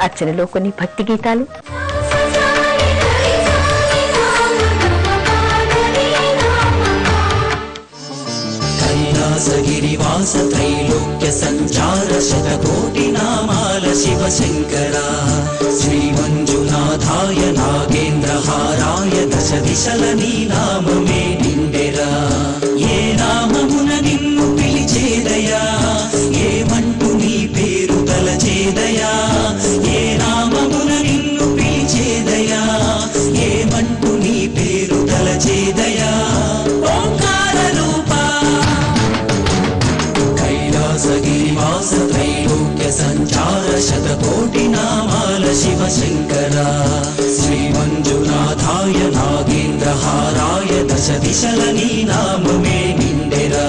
అర్చనలో కొన్ని భక్తి గీతాలు. కైలాసగిరివాస త్రైలోక్య సంచార శతకోటి నామాల శివశంకరా శ్రీ మంజునాథాయ నాగేంద్రహారాయ దశ దిశల నీ నామమే నిండెరా. ఏ నామమున నిన్ను పిలిచేదయా, ఏమంటూ నీ పేరు తలచేదయా. ఏ నామమున నిన్ను పిలిచేదయా, ఏమంటూ నీ పేరు తలచేదయా. ఓంకార రూప కైలాసగిరివాస త్రైలోక్య సంచార శతకోటి నామాల శివశంకరా శ్రీ మంజునాథాయ నాగేంద్రహారాయ దశ దిశల నీ నామమే నిండెరా.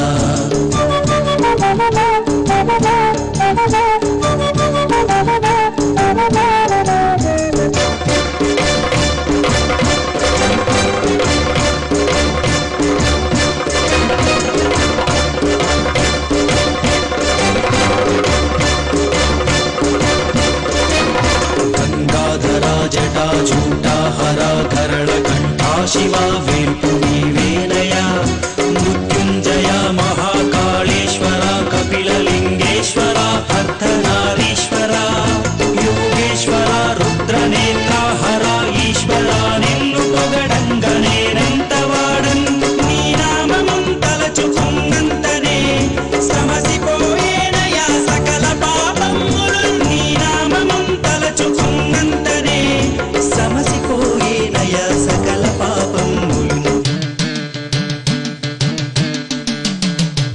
గంగాధరా జటా జూటా హరా కరళ కంఠా శివా వేర్పు నీవేనయా. మృత్యుంజయ మహాకాళేశ్వర కపిలలింగేశ్వర అర్ధనారీశ్వర యోగేశ్వర రుద్రనేత్ర హర ఈశ్వర నిన్ను పొగడంగనేనంత వాడన్. నీ నామమున్ తలచుకున్నంతనే సమసిపోయేనయా సకల పాపములు. నీ నామమున్ తలచుకున్నంతనే సమసిపోయేనయా సకల పాపములు.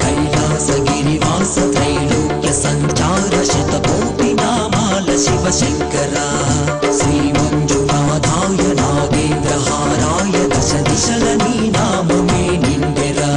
కైలాసగిరివాస త్రైలోక్య సంచార శతకోటి నామాల శివశంకరా శ్రీ మంజునాథాయ నాగేంద్రహారాయ దశ దిశల నీ నామమే నిండెరా.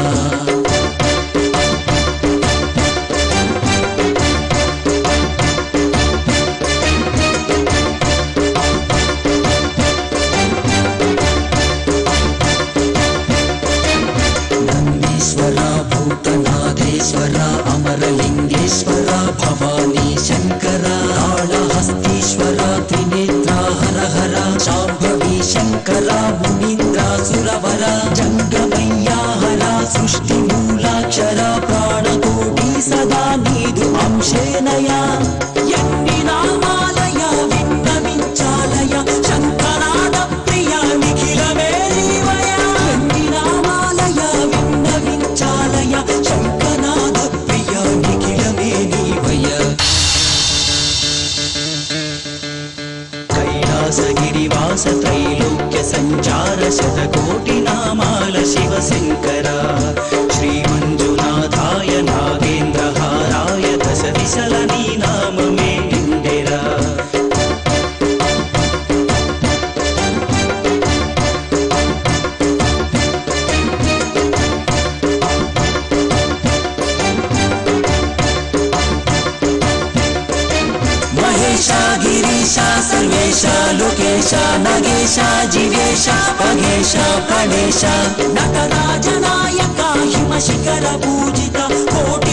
నందీశ్వర భూతనాథేశ్వర అమరలింగేశ్వర భవానీ శంకర కాళహస్తీశ్వర త్రినేత్ర హర హర శాంభవి శంకర మునీంద్రాసురవర జంగమయ్యా హర సృష్టి మూలాక్షర ప్రాణకోటి సదా నీదు అంశేనయా. ఎన్ని నామాలయ విన్నవించాలయ శంకరాడ ప్రియ నిఖిలమే నీవయ. ఎన్ని నామాలయ విన్నవించాలయ శంకరనాథ ప్రియ నిఖిలమే నీవయ. కైలాసగిరివాస త్రైలోక్య సంచార శతకోటి నామాల శివశంకరా శ్రీ మంజునాథాయ నాగేంద్రహారాయ దశ దిశల నీ నామమే నిండెరా. మహేశా గిరీశా సర్వేశా లోకేశా నగేశా జీవేశా పగేశా ప్రణేశా నటరాజనాయక హిమ శిఖర పూజిత కోటి